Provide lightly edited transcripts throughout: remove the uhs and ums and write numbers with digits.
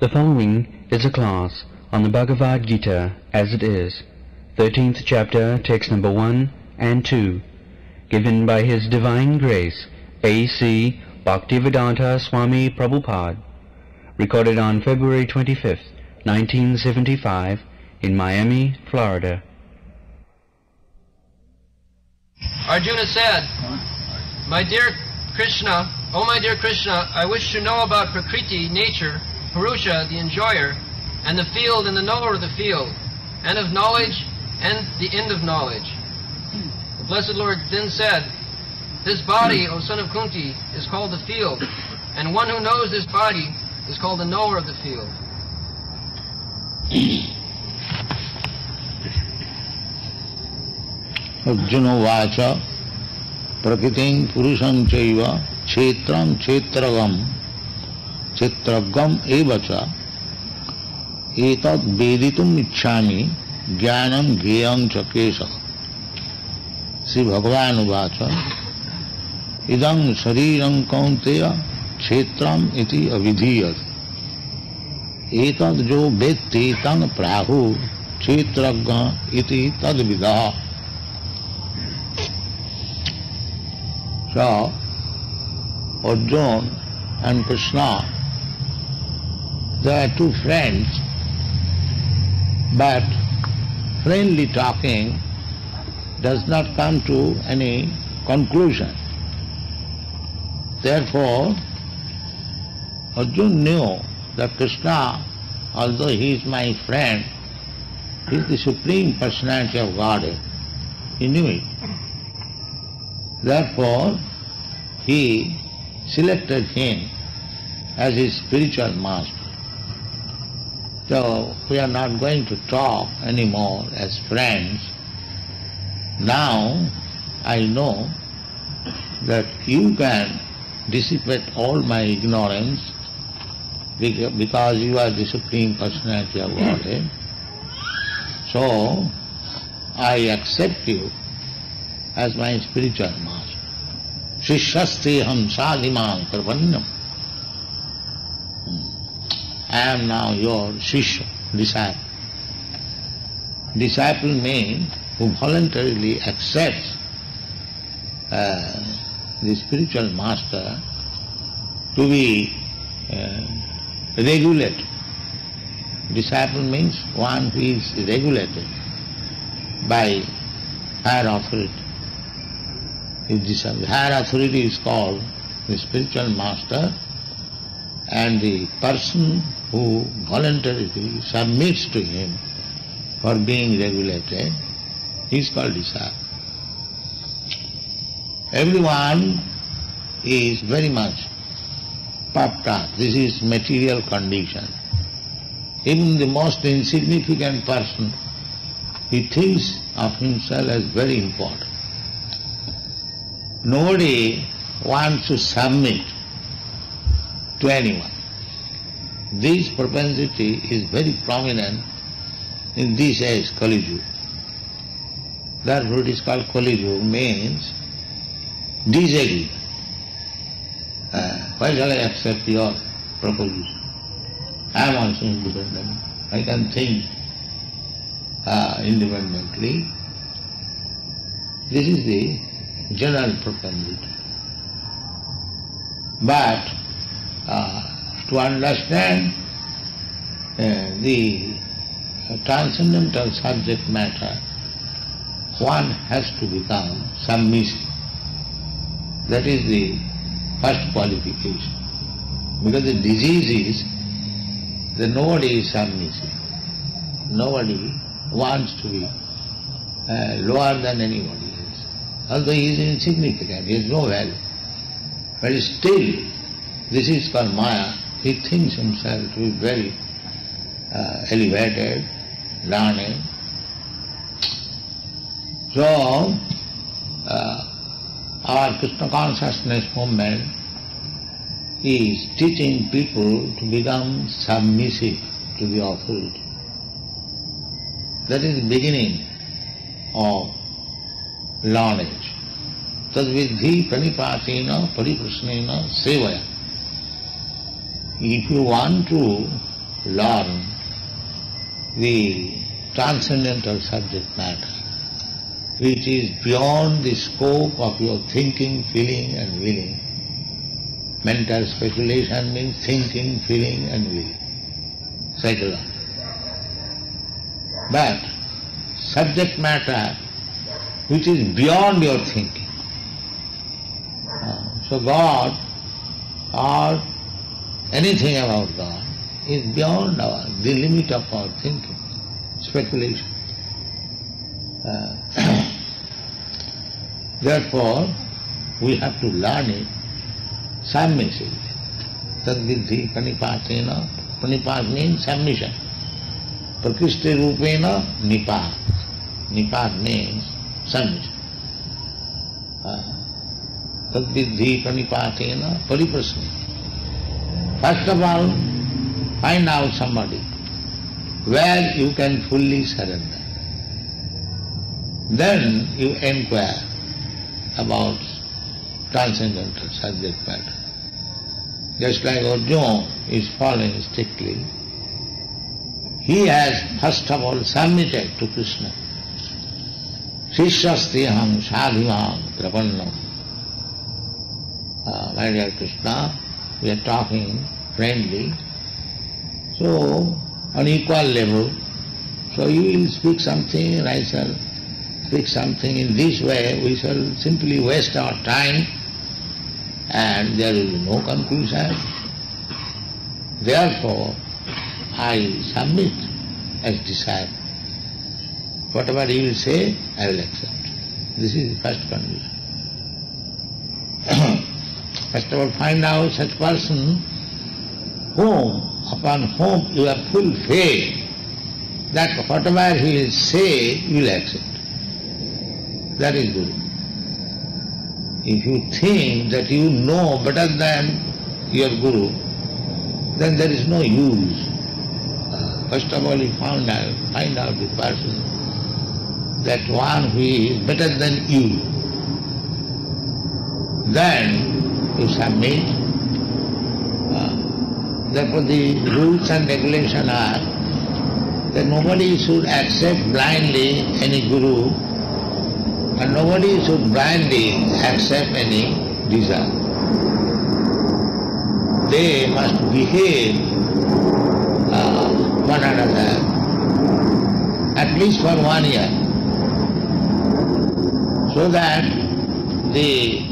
The following is a class on the Bhagavad Gita as it is, 13th chapter, text number 1 and 2, given by His Divine Grace, A.C. Bhaktivedanta Swami Prabhupada, recorded on February 25th, 1975, in Miami, Florida. Arjuna said, my dear Krishna, I wish to know about Prakriti, nature, Purusha, the enjoyer, and the field and the knower of the field, and of knowledge and the end of knowledge. The Blessed Lord then said, this body, O son of Kunti, is called the field, and one who knows this body is called the knower of the field. Arjuna vacha prakritim purusham chaiva kshetram kshetragam kshetragam evacha etat veditum ichchami jnanam gyayam cha kesha. Sri Bhagavan vacha idam shariram kaunteya kshetram iti avidhiyat etat jo vetti tang prahu kshetragam iti tad vidah. So, Arjuna and Krishna, they are two friends, but friendly talking does not come to any conclusion. Therefore, Arjuna knew that Krishna, although he is my friend, is the Supreme Personality of Godhead. He knew it. Therefore, he selected him as his spiritual master. So, we are not going to talk anymore as friends. Now, I know that you can dissipate all my ignorance because you are the Supreme Personality of Godhead. So, I accept you as my spiritual master. Shishyasteham sadhimam karvanyam. I am now your Shishya, disciple. Disciple means who voluntarily accepts the spiritual master to be regulated. Disciple means one who is regulated by higher authority. The higher authority is called the spiritual master, and the person who voluntarily submits to him for being regulated is called disciple. Everyone is very much puffed up. This is material condition. Even the most insignificant person, he thinks of himself as very important. Nobody wants to submit to anyone. This propensity is very prominent in this age, Kali Yuga. Therefore it is called Kali Yuga, means disagreement. Why shall I accept your proposition? I am also independent. I can think independently. This is the general propensity. But to understand the transcendental subject matter, one has to become submissive. That is the first qualification. Because the disease is that nobody is submissive. Nobody wants to be lower than anybody else. Although he is insignificant, he has no value. But still, this is called Maya. He thinks himself to be very elevated, learned. So, our Krishna consciousness movement is teaching people to become submissive to the authority. That is the beginning of knowledge. Tadvidhi pranipatina pariprasnena sevaya. If you want to learn the transcendental subject matter, which is beyond the scope of your thinking, feeling and willing. Mental speculation means thinking, feeling and willing. Psychology. But subject matter which is beyond your thinking. So God or anything about God is beyond the limit of our thinking, speculation. Therefore, we have to learn it submissively. Tadvidhi panipatena. Panipat means submission. Prakristi rupena nipat. Nipat means submission. Tadvidhi panipatena pariprasni. First of all, find out somebody where you can fully surrender. Then you inquire about transcendental subject matter. Just like Arjuna is following strictly, he has first of all submitted to Krishna. Shishyastiham sadhimam prapannam. My dear Krishna, we are talking friendly, so on equal level, so you will speak something and I shall speak something. In this way we shall simply waste our time and there will be no conclusion. Therefore, I submit as disciple. Whatever he will say, I will accept. This is the first condition. First of all, find out such person upon whom you have full faith that whatever he will say, you will accept. That is good. If you think that you know better than your Guru, then there is no use. First of all, you find out the person, that one who is better than you. Then you submit. Therefore the rules and regulations are that nobody should accept blindly any Guru and nobody should blindly accept any desire. They must behave one another at least for 1 year, so that the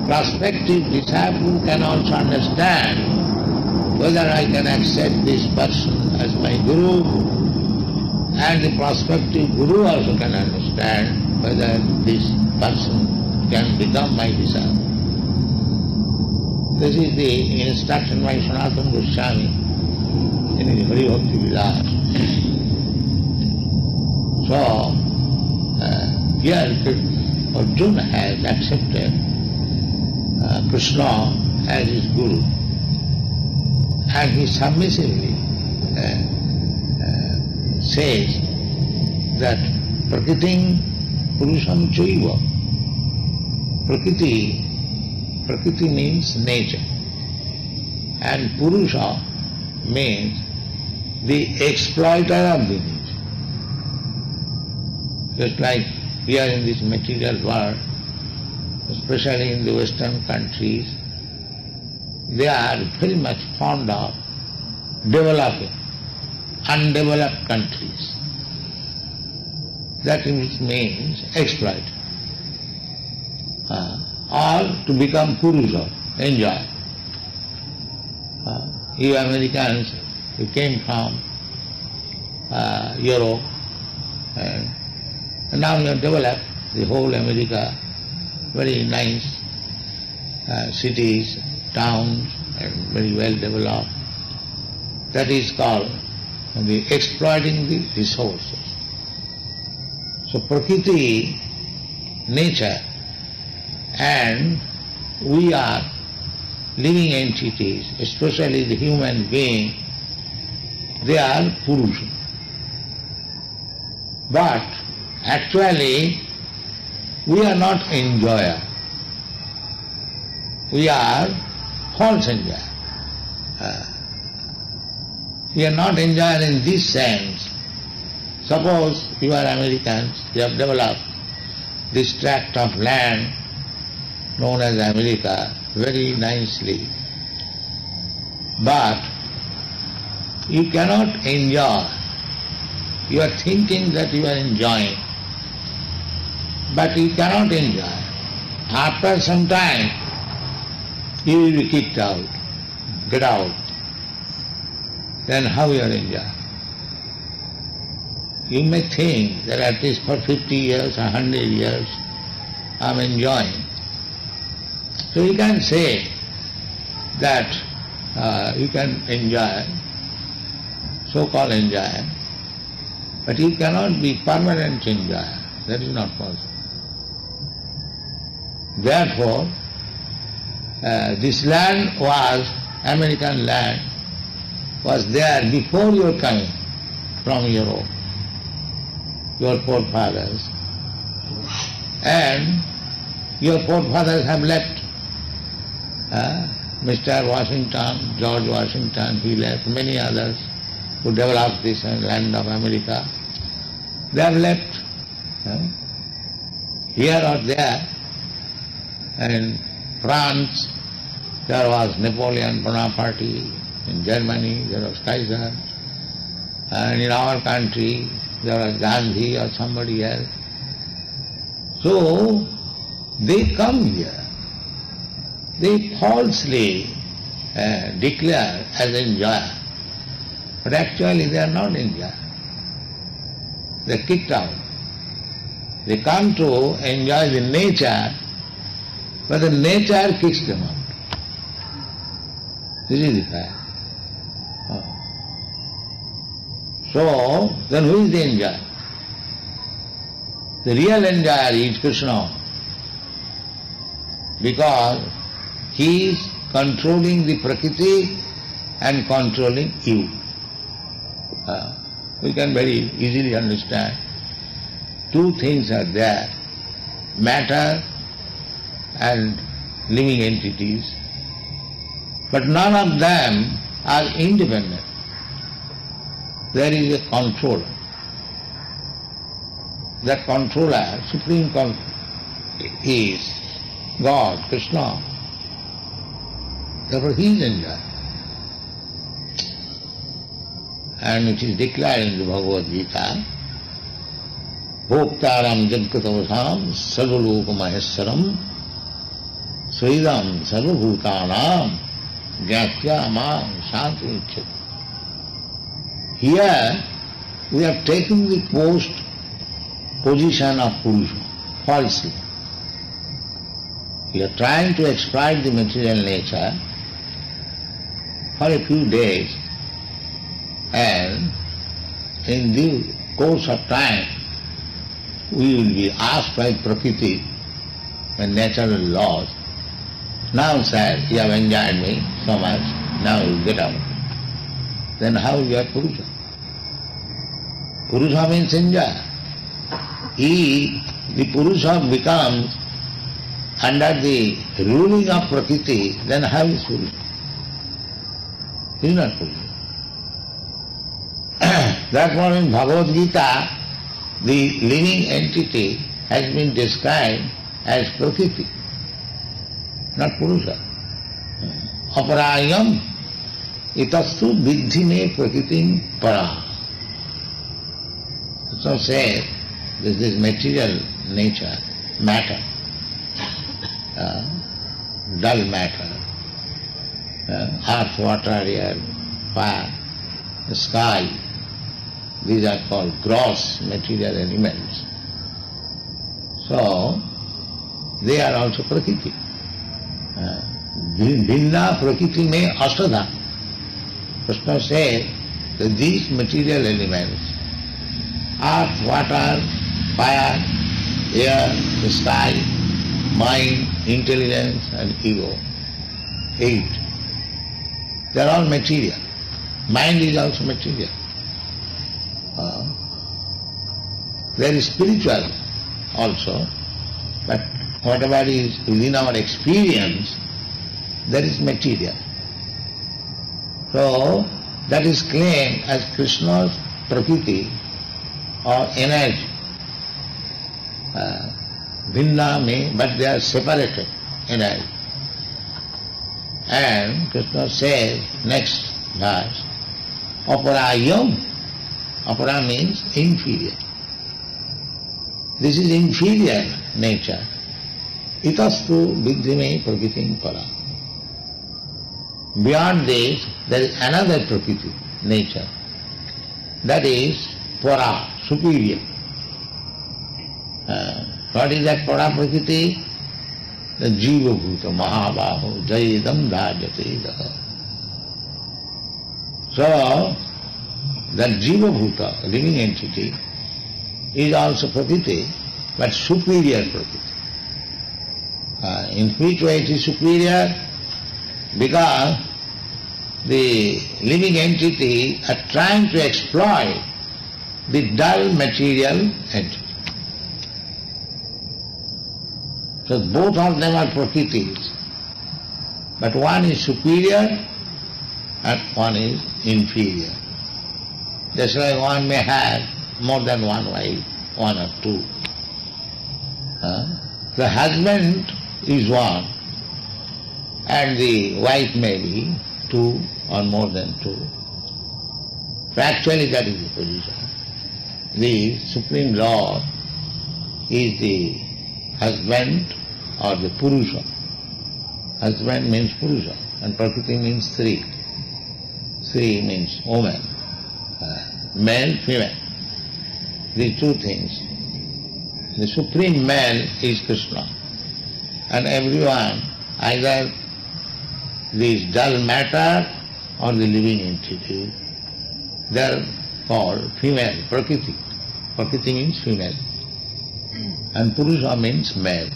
prospective disciple can also understand whether I can accept this person as my Guru, and the prospective Guru also can understand whether this person can become my disciple. This is the instruction by Sanatana Goswami in his Hari Bhakti Vilas. So, here Arjuna has accepted Krishna as his Guru, and he submissively says that Prakritim Purusham Chaiva. Prakriti means nature, and Purusha means the exploiter of the nature. Just like here in this material world, especially in the Western countries, they are very much fond of developing undeveloped countries. That means exploit. Or to become Purusha, enjoy. You Americans, you came from Europe, and now you have developed the whole America, very nice cities, towns, and very well developed. That is called the exploiting the resources. So Prakriti, nature, and we are living entities, especially the human being, they are Purusha. But actually, we are not enjoyer. We are false enjoyer. We are not enjoying in this sense. Suppose you are Americans, you have developed this tract of land known as America very nicely, but you cannot enjoy. You are thinking that you are enjoying, but you cannot enjoy. After some time, you will be kicked out, get out. Then how you are enjoying? You may think that at least for 50 years or 100 years I am enjoying. So you can say that you can enjoy, so-called enjoy, but you cannot be permanent enjoyer. That is not possible. Therefore, this land was, American land, was there before your coming from Europe, your forefathers. And your forefathers have left. Mr. Washington, George Washington, he left, many others who developed this land of America. They have left here or there. In France, there was Napoleon Bonaparte. In Germany, there was Kaiser. And in our country, there was Gandhi or somebody else. So, they come here. They falsely declare as enjoyer. But actually they are not enjoyer. They are kicked out. They come to enjoy the nature, but the nature kicks them out. This is the fact. So, then who is the enjoyer? The real enjoyer is Krishna, because he is controlling the Prakriti and controlling you. We can very easily understand. Two things are there, matter and living entities, but none of them are independent. There is a controller. That controller, supreme controller, is God, Krishna. Therefore he is enjoyer. And it is declared in the Bhagavad Gita, Bhoktaram Jagkatavasam Sarvaloka Maheswaram Sridam Sarvabhutanam Gyatya Mam Shanti Uchyate. Here we are taking the position of Purusha falsely. We are trying to exploit the material nature for a few days, and in the course of time we will be asked by Prakriti and natural laws, now sir, you have enjoyed me so much, now you get out. Then how you are Purusha? Purusha means enjoyer. The Purusha becomes under the ruling of Prakriti, then how is Purusha? He is not Purusha. Therefore in Bhagavad Gita, the living entity has been described as Prakriti, not Purusha. Aparayam itastu viddhi me prakritim para. So say, this is material nature, matter, dull matter, earth, water, air, fire, the sky. These are called gross material elements. So, they are also Prakriti. Bhinna Prakriti me Ashadha. Krishna says that these material elements, earth, water, fire, air, the sky, mind, intelligence and ego, 8. They are all material. Mind is also material. There is spiritual also, but whatever is within our experience, that is material. So, that is claimed as Krishna's Prakriti or energy. Bhinna means, but they are separated energy. And Krishna says, next verse, Aparayam. Apara means inferior. This is inferior nature. Itastu vidyame prakritim para. Beyond this, there is another prakriti, nature. That is para, superior. What is that para prakriti? The jiva bhuta, mahabaho, jayedam dhajate daha. So, that jiva bhuta, living entity, is also prakriti, but superior prakriti. In which way it is superior? Because the living entity are trying to exploit the dull material entity. So both of them are prakritis, but one is superior and one is inferior. Just like one may have more than one wife, one or two. The husband is one and the wife may be two or more than two. So actually that is the position. The Supreme Lord is the husband or the Purusha. Husband means Purusha and Prakriti means Sri. Sri means woman, male, female. These two things. The Supreme Male is Krishna. And everyone, either this dull matter or the living entity, they are called female, Prakriti. Prakriti means female. And Purusha means male.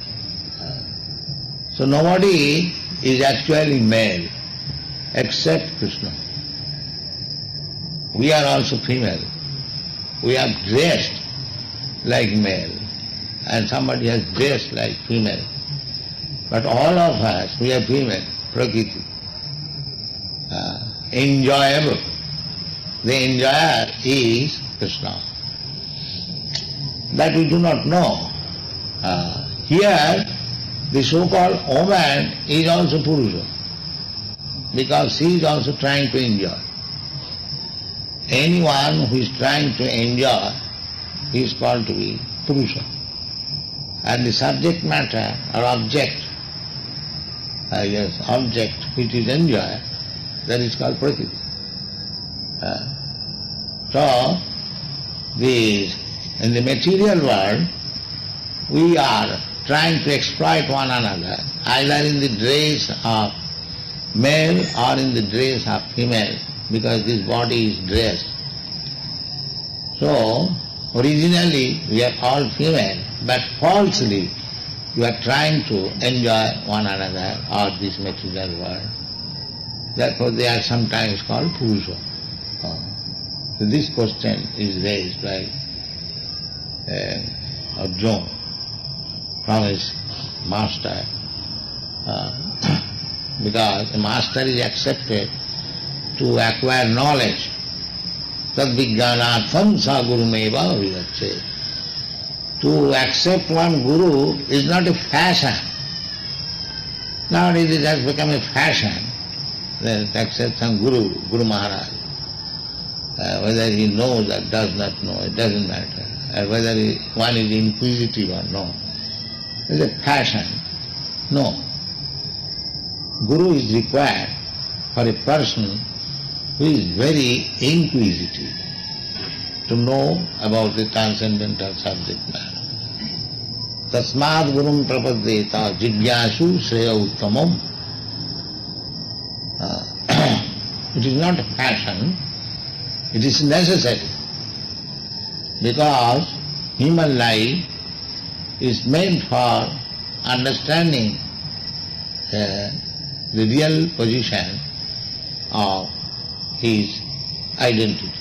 So nobody is actually male except Krishna. We are also female. We are dressed like male and somebody has dressed like female. But all of us, we are female, Prakriti. Enjoyable. The enjoyer is Krishna. That we do not know. Here, the so-called woman is also Purusha, because she is also trying to enjoy. Anyone who is trying to enjoy is called to be Purusha. And the subject matter or object, object which is enjoy, that is called Prakriti. So, in the material world, we are trying to exploit one another, either in the dress of male or in the dress of female, because this body is dressed. So, originally we are all female, but falsely we are trying to enjoy one another or this material world. Therefore they are sometimes called Purusha. So this question is raised by Arjuna from his master, because the master is accepted to acquire knowledge. Tad-vijnanatham sa gurumeva vidache. To accept one guru is not a fashion. Nowadays it has become a fashion. To accept some guru, Guru Maharaj. Whether he knows or does not know, it doesn't matter. Or whether one is inquisitive or not. It's a fashion. No. Guru is required for a person who is very inquisitive to know about the transcendental subject matter. Tasmad gurum prapaddeta jigyasu shreya uttamam. It is not a fashion, it is necessary, because human life is meant for understanding the real position of his identity.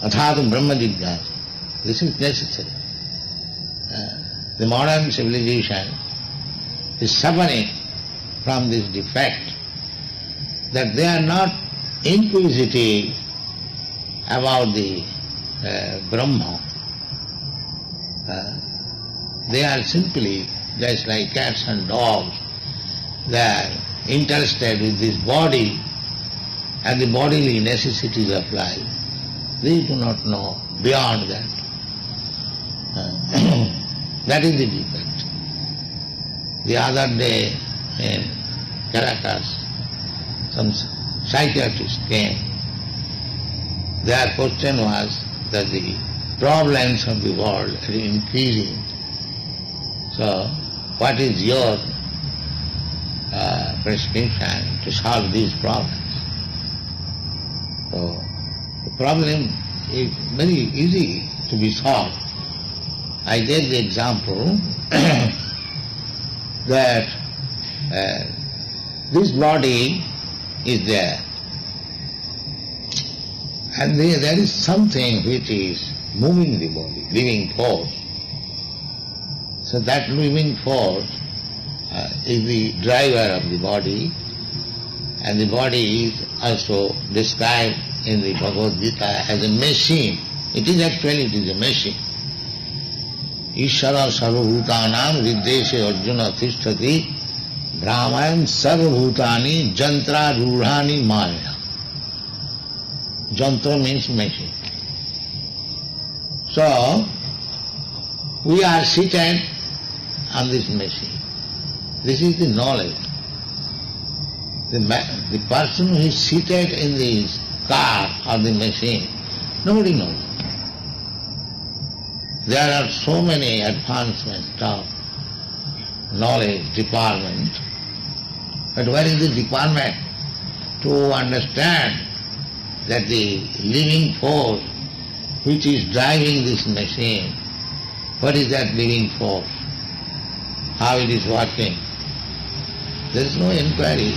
Athatum Brahma Jigyasa. This is necessary. The modern civilization is suffering from this defect that they are not inquisitive about the Brahma. They are simply just like cats and dogs. They are interested with this body and the bodily necessities of life. They do not know beyond that. That is the defect. The other day in Caracas, some psychiatrists came. Their question was that the problems of the world are increasing. So, what is your prescription to solve these problems? So, the problem is very easy to be solved. I gave the example that this body is there, and there is something which is moving the body, living force. So that living force is the driver of the body, and the body is also described in the Bhagavad Gita as a machine. It is a machine. Ishara sarvabhutanam riddeshe arjuna tishtati brahman sarvabhutani jantra rudhani maya. Jantra means machine. So, we are seated on this machine. This is the knowledge. The person who is seated in this car or the machine, nobody knows. There are so many advancements of knowledge department, but where is the department to understand that the living force which is driving this machine, what is that living force? How it is working? There is no inquiry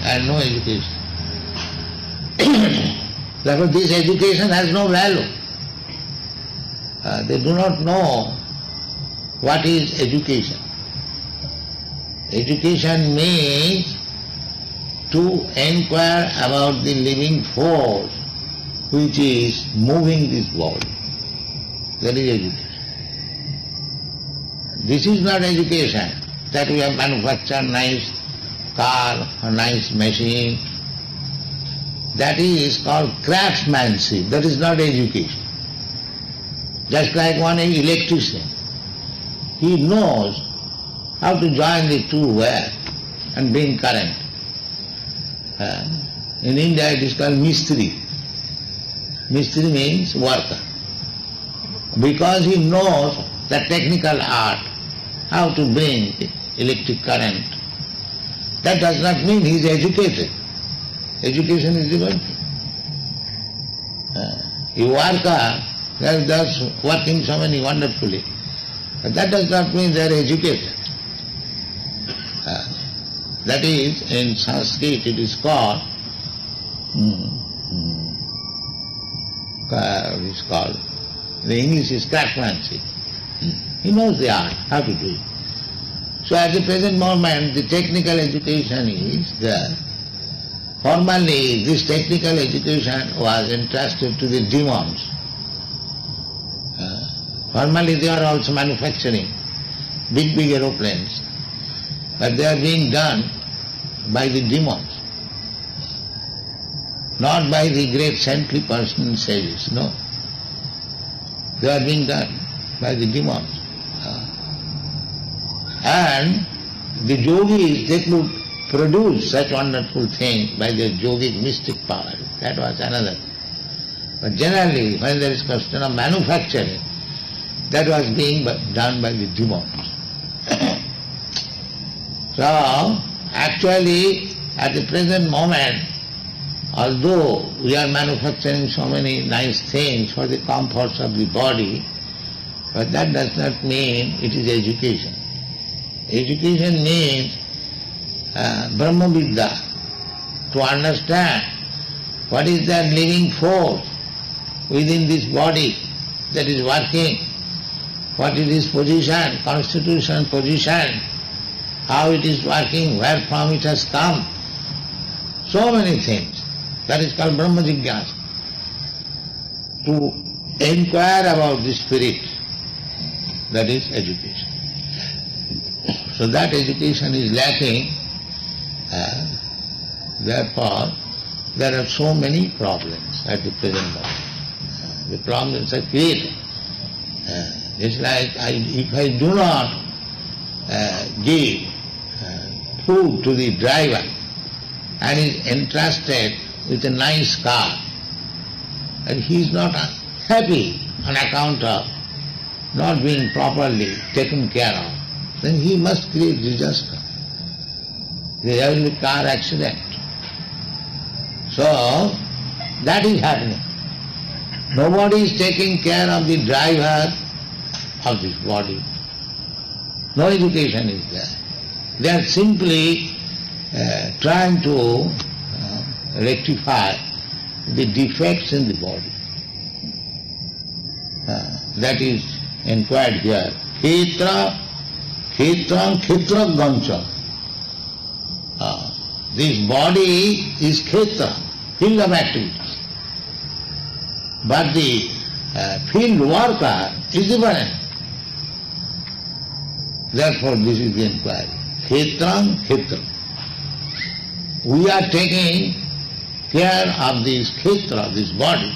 and no education. Therefore this education has no value. They do not know what is education. Education means to inquire about the living force which is moving this body. That is education. This is not education, that we have manufactured nice car or nice machine. That is called craftsmanship. That is not education. Just like one electrician, he knows how to join the two wires and bring current. In India it is called mistri. Mistri means worker. Because he knows the technical art, how to bring electric current. That does not mean he is educated. Education is different. A worker, they are just working so many wonderfully. But that does not mean they are educated. That is, in Sanskrit it is called, the English is craftsmanship. He knows the art, how to do it. So at the present moment the technical education is there. Formerly this technical education was entrusted to the demons. Formerly they are also manufacturing big aeroplanes, but they are being done by the demons, not by the great saintly personal sages, no. They are being done by the demons. And the yogis, they could produce such wonderful things by their yogic mystic power. That was another. But generally, when there is question of manufacturing, that was being done by the demons. So, actually, at the present moment, although we are manufacturing so many nice things for the comforts of the body, but that does not mean it is education. Education means Brahma Vidya, to understand what is that living force within this body that is working, what is its position, constitution, position, how it is working, where from it has come. So many things. That is called Brahma Jigyasa. To inquire about the spirit, that is education. So that education is lacking, therefore there are so many problems at the present moment. The problems are created. It's like if I do not give food to the driver and is entrusted with a nice car, and he is not happy on account of not being properly taken care of, then he must create disaster. There will be car accident. So that is happening. Nobody is taking care of the driver of this body. No education is there. They are simply trying to rectify the defects in the body. That is inquired here. Khetram gancha. This body is khetra, field of activities. But the field worker is different. Therefore this is the inquiry. Khetram. We are taking care of this khetra, this body,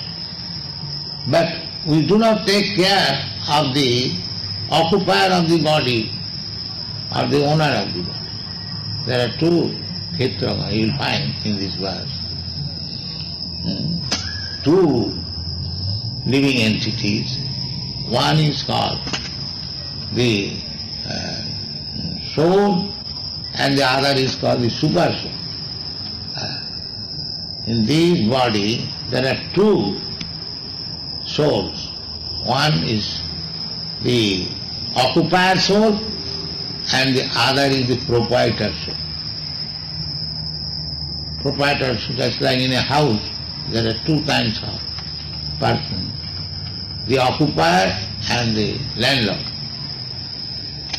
but we do not take care of the occupier of the body or the owner of the body. There are two khetra you will find in this verse. Two living entities. One is called the soul and the other is called the super soul. In this body there are two souls. One is the occupier soul and the other is the proprietor soul. Proprietor soul, just like in a house, there are two kinds of persons, the occupier and the landlord.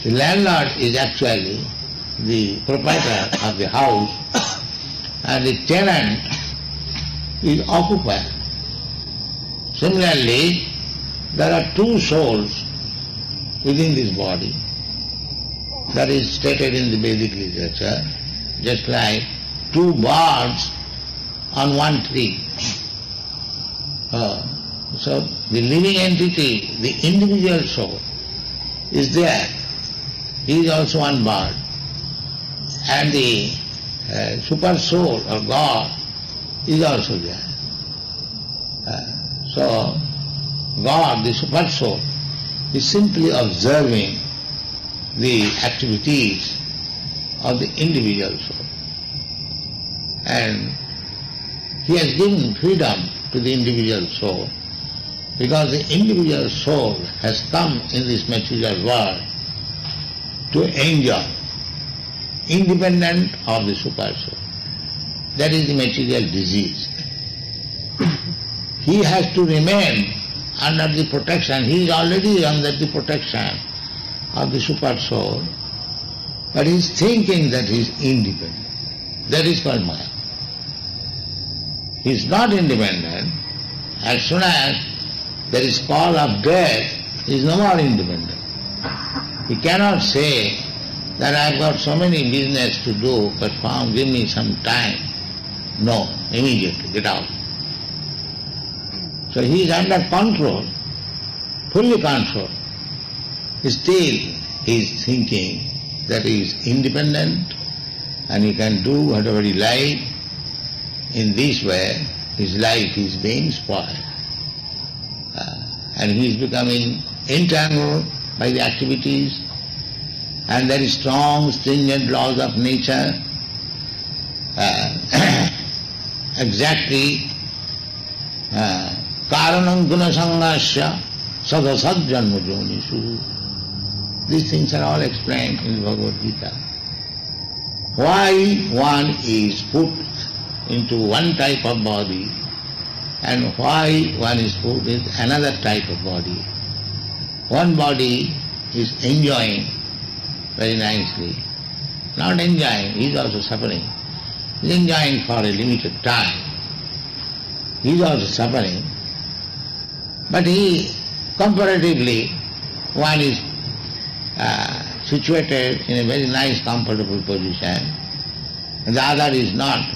The landlord is actually the proprietor of the house and the tenant is occupier. Similarly, there are two souls within this body. That is stated in the Vedic literature, just like two birds on one tree. So the living entity, the individual soul, is there. He is also one bird. And the super soul or God is also there. So God, the super soul, is simply observing the activities of the individual soul. And he has given freedom to the individual soul because the individual soul has come in this material world to enjoy, independent of the super soul. That is the material disease. He has to remain under the protection. He is already under the protection of the super soul, but he is thinking that he is independent. That is called Maya. He is not independent. As soon as there is call of death, he is no more independent. He cannot say that I have got so many business to do, but give me some time. No, immediately, get out. So he is under control, fully controlled. Still he is thinking that he is independent and he can do whatever he likes. In this way, his life is being spoiled. And he is becoming entangled by the activities and there is strong, stringent laws of nature. Exactly, karanam gunasangasya sadasad janma jonishu. These things are all explained in the Bhagavad Gita. Why one is put into one type of body and why one is put in another type of body. One body is enjoying very nicely. Not enjoying, he is also suffering. He is enjoying for a limited time. he is also suffering, but he, comparatively, one is situated in a very nice, comfortable position, and the other is not.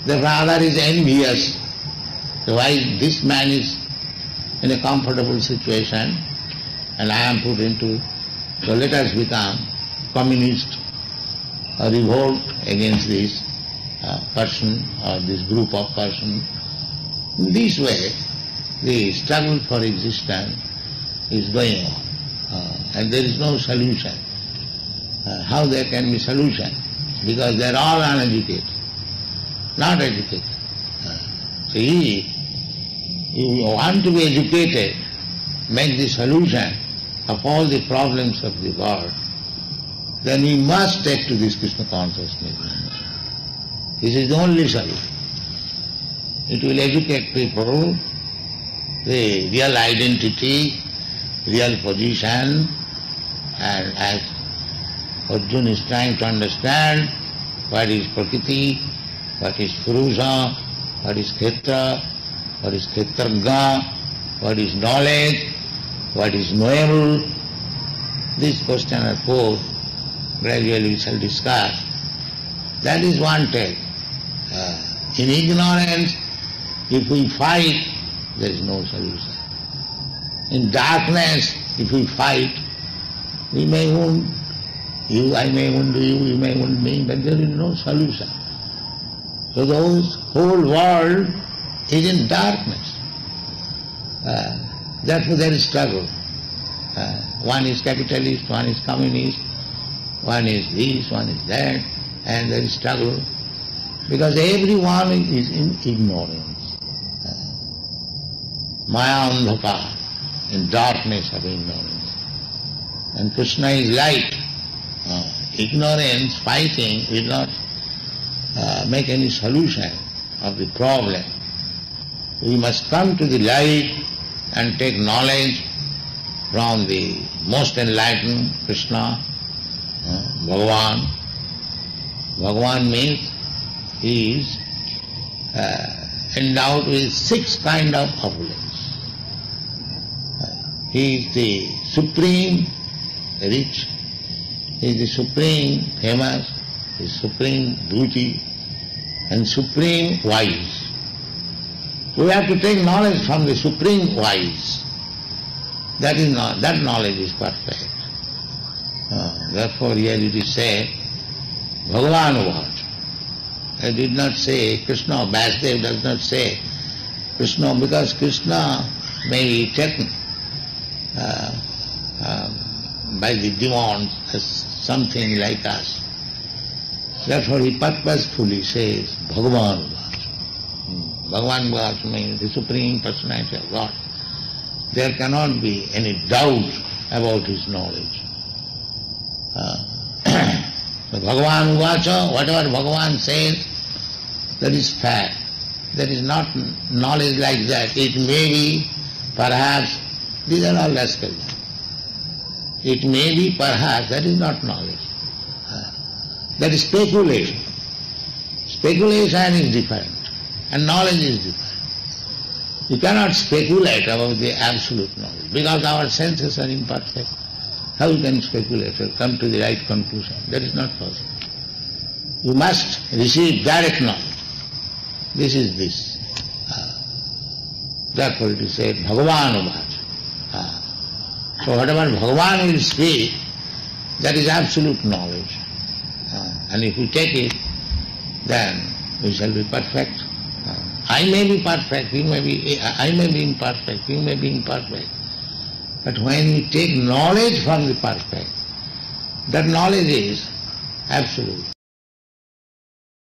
The other is envious. So why this man is in a comfortable situation and I am put into, so let us become communist or revolt against this person or this group of persons. In this way, the struggle for existence is going on, and there is no solution. How there can be solution? Because they are all uneducated, not educated. So you want to be educated, make the solution of all the problems of the world, then we must take to this Krishna consciousness. This is the only solution. It will educate people the real identity, real position, and as Arjuna is trying to understand what is Prakriti, what is Purusha, what is Kshetra, what is Kshetragya, what is knowledge, what is knowable. This question are posed, gradually we shall discuss. That is wanted. In ignorance, if we fight, there is no solution. In darkness, if we fight, we may wound you, I may wound you, you may wound me, but there is no solution. So the whole world is in darkness. Therefore there is struggle. One is capitalist, one is communist, one is this, one is that, and there is struggle. Because everyone is in ignorance. Maya andhaka, in darkness of ignorance. And Krishna is light. Ignorance, fighting will not make any solution of the problem. We must come to the light and take knowledge from the most enlightened Krishna, Bhagavan. Bhagavan means he is endowed with 6 kinds of opulence. He is the supreme rich, he is the supreme famous, he is supreme beauty, and supreme wise. We have to take knowledge from the supreme wise. That knowledge is perfect. Therefore here it is said, Bhagavan Uvacha. I did not say Krishna, Vasudev does not say Krishna, because Krishna may be taken by the demons as something like us. Therefore he purposefully says Bhagavan Uvacha. Bhagavan Uvacha means the Supreme Personality of God. There cannot be any doubt about his knowledge. So Bhagavan Uvacha, whatever Bhagavan says, that is fact. There is not knowledge like that. It may be, perhaps, these are all rascals. It may be, perhaps, that is not knowledge. That is speculation. Speculation is different, and knowledge is different. You cannot speculate about the absolute knowledge, because our senses are imperfect. How you can speculate or come to the right conclusion? That is not possible. You must receive direct knowledge. This is this. Therefore it is said, Bhagavan Uvacha. So whatever Bhagavan will speak, that is absolute knowledge. And if we take it, then we shall be perfect. I may be perfect, I may be imperfect, you may be imperfect. But when we take knowledge from the perfect, that knowledge is absolute.